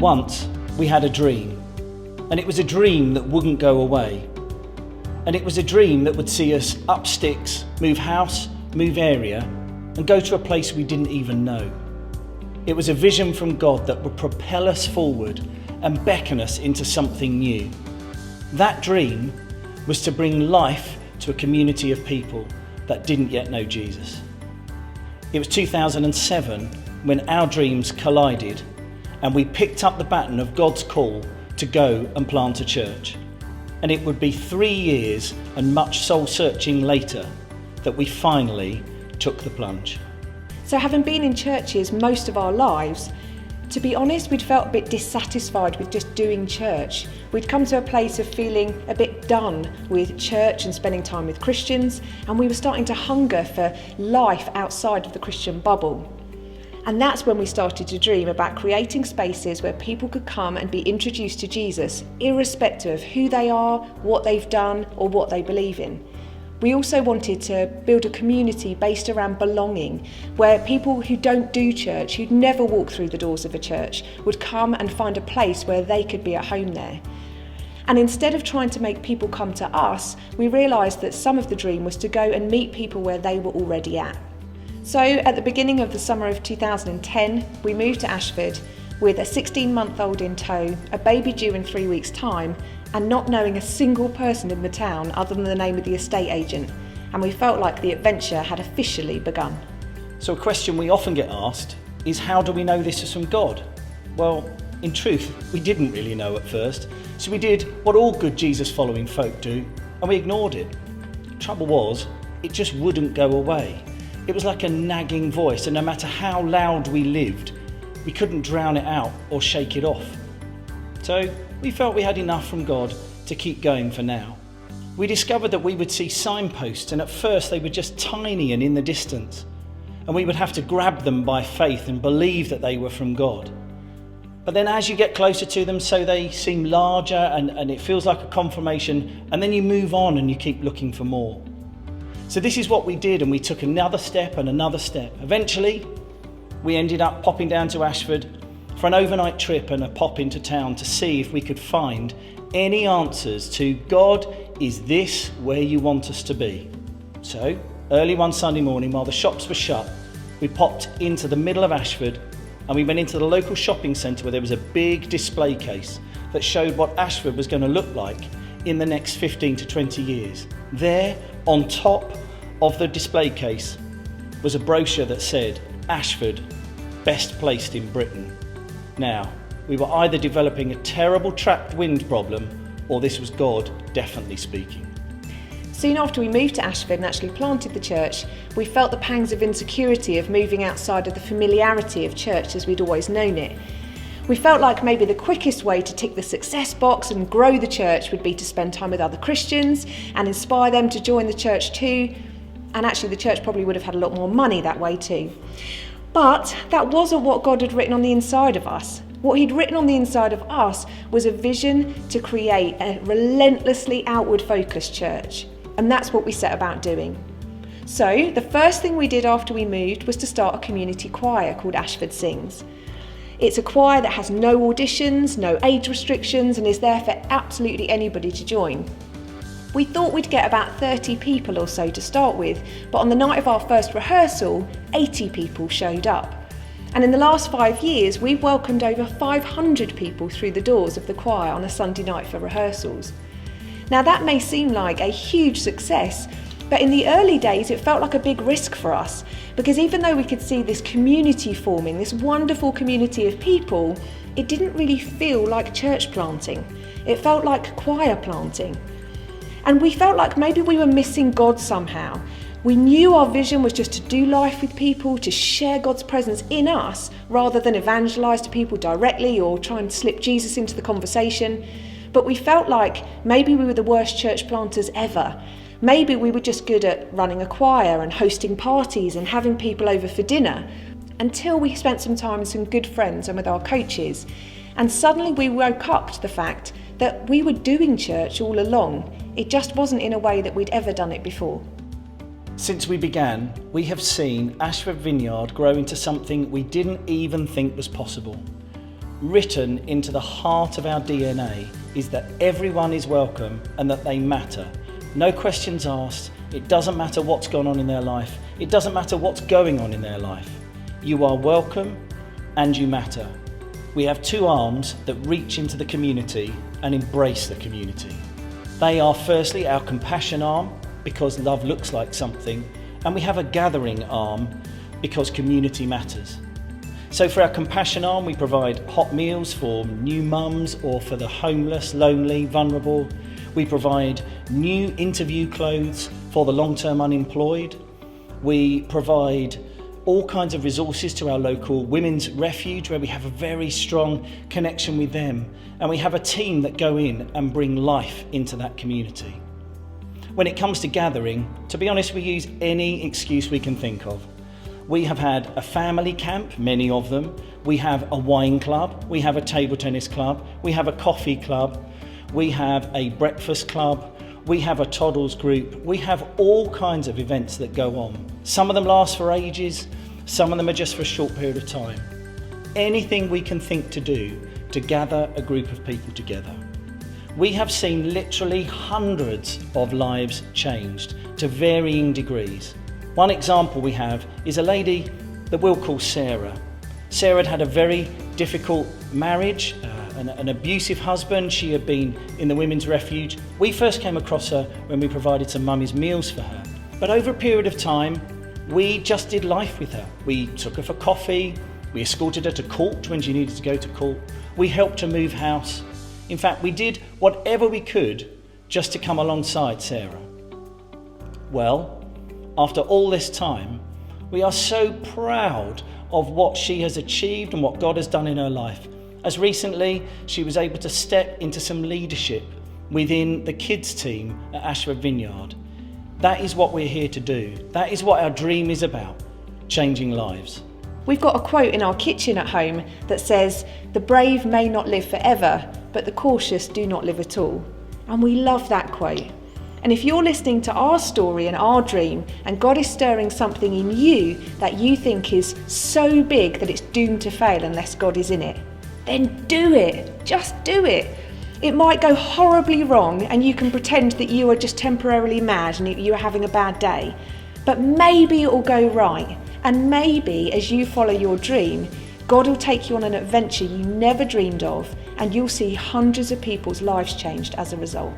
Once, we had a dream, and it was a dream that wouldn't go away. And it was a dream that would see us up sticks, move house, move area, and go to a place we didn't even know. It was a vision from God that would propel us forward and beckon us into something new. That dream was to bring life to a community of people that didn't yet know Jesus. It was 2007 when our dreams collided and we picked up the baton of God's call to go and plant a church. And it would be 3 years and much soul searching later that we finally took the plunge. So having been in churches most of our lives, to be honest, we'd felt a bit dissatisfied with just doing church. We'd come to a place of feeling a bit done with church and spending time with Christians, and we were starting to hunger for life outside of the Christian bubble. And that's when we started to dream about creating spaces where people could come and be introduced to Jesus, irrespective of who they are, what they've done, or what they believe in. We also wanted to build a community based around belonging, where people who don't do church, who'd never walked through the doors of a church, would come and find a place where they could be at home there. And instead of trying to make people come to us, we realised that some of the dream was to go and meet people where they were already at. So at the beginning of the summer of 2010, we moved to Ashford with a 16-month-old in tow, a baby due in 3 weeks' time, and not knowing a single person in the town other than the name of the estate agent. And we felt like the adventure had officially begun. So a question we often get asked is, how do we know this is from God? Well, in truth, we didn't really know at first. So we did what all good Jesus-following folk do, and we ignored it. The trouble was, it just wouldn't go away. It was like a nagging voice, and no matter how loud we lived, we couldn't drown it out or shake it off. So we felt we had enough from God to keep going for now. We discovered that we would see signposts, and at first they were just tiny and in the distance, and we would have to grab them by faith and believe that they were from God. But then as you get closer to them, so they seem larger and it feels like a confirmation, and then you move on and you keep looking for more. So this is what we did, and we took another step and another step. Eventually, we ended up popping down to Ashford for an overnight trip and a pop into town to see if we could find any answers to, God, is this where you want us to be? So, early one Sunday morning while the shops were shut, we popped into the middle of Ashford and we went into the local shopping centre where there was a big display case that showed what Ashford was going to look like in the next 15 to 20 years. There, on top of the display case, was a brochure that said, Ashford, best placed in Britain. Now, we were either developing a terrible trapped wind problem, or this was God definitely speaking. Soon after we moved to Ashford and actually planted the church, we felt the pangs of insecurity of moving outside of the familiarity of church as we'd always known it. We felt like maybe the quickest way to tick the success box and grow the church would be to spend time with other Christians and inspire them to join the church too. And actually the church probably would have had a lot more money that way too. But that wasn't what God had written on the inside of us. What he'd written on the inside of us was a vision to create a relentlessly outward focused church. And that's what we set about doing. So the first thing we did after we moved was to start a community choir called Ashford Sings. It's a choir that has no auditions, no age restrictions, and is there for absolutely anybody to join. We thought we'd get about 30 people or so to start with, but on the night of our first rehearsal, 80 people showed up. And in the last 5 years, we've welcomed over 500 people through the doors of the choir on a Sunday night for rehearsals. Now that may seem like a huge success, but in the early days it felt like a big risk for us, because even though we could see this community forming, this wonderful community of people, it didn't really feel like church planting. It felt like choir planting. And we felt like maybe we were missing God somehow. We knew our vision was just to do life with people, to share God's presence in us, rather than evangelise to people directly or try and slip Jesus into the conversation. But we felt like maybe we were the worst church planters ever. Maybe we were just good at running a choir and hosting parties and having people over for dinner, until we spent some time with some good friends and with our coaches. And suddenly we woke up to the fact that we were doing church all along. It just wasn't in a way that we'd ever done it before. Since we began, we have seen Ashford Vineyard grow into something we didn't even think was possible. written into the heart of our DNA is that everyone is welcome and that they matter. No questions asked. It doesn't matter what's gone on in their life. It doesn't matter what's going on in their life. You are welcome and you matter. We have two arms that reach into the community and embrace the community. They are firstly our compassion arm, because love looks like something, and we have a gathering arm because community matters. So for our compassion arm, we provide hot meals for new mums or for the homeless, lonely, vulnerable. We provide new interview clothes for the long-term unemployed. We provide all kinds of resources to our local women's refuge, where we have a very strong connection with them. And we have a team that go in and bring life into that community. When it comes to gathering, to be honest, we use any excuse we can think of. We have had a family camp, many of them. We have a wine club. We have a table tennis club. We have a coffee club. We have a breakfast club. We have a toddlers group. We have all kinds of events that go on. Some of them last for ages. Some of them are just for a short period of time. Anything we can think to do to gather a group of people together. We have seen literally hundreds of lives changed to varying degrees. One example we have is a lady that we'll call Sarah. Sarah had a very difficult marriage, an abusive husband. She had been in the women's refuge. We first came across her when we provided some mummy's meals for her. But over a period of time, we just did life with her. We took her for coffee. We escorted her to court when she needed to go to court. We helped her move house. In fact, we did whatever we could just to come alongside Sarah. Well, after all this time, we are so proud of what she has achieved and what God has done in her life. As recently, she was able to step into some leadership within the kids team at Ashford Vineyard. That is what we're here to do. That is what our dream is about, changing lives. We've got a quote in our kitchen at home that says, "The brave may not live forever, but the cautious do not live at all." And we love that quote. And if you're listening to our story and our dream, and God is stirring something in you that you think is so big that it's doomed to fail unless God is in it, then do it. Just do it. It might go horribly wrong and you can pretend that you are just temporarily mad and you are having a bad day. But maybe it will go right. And maybe as you follow your dream, God will take you on an adventure you never dreamed of, and you'll see hundreds of people's lives changed as a result.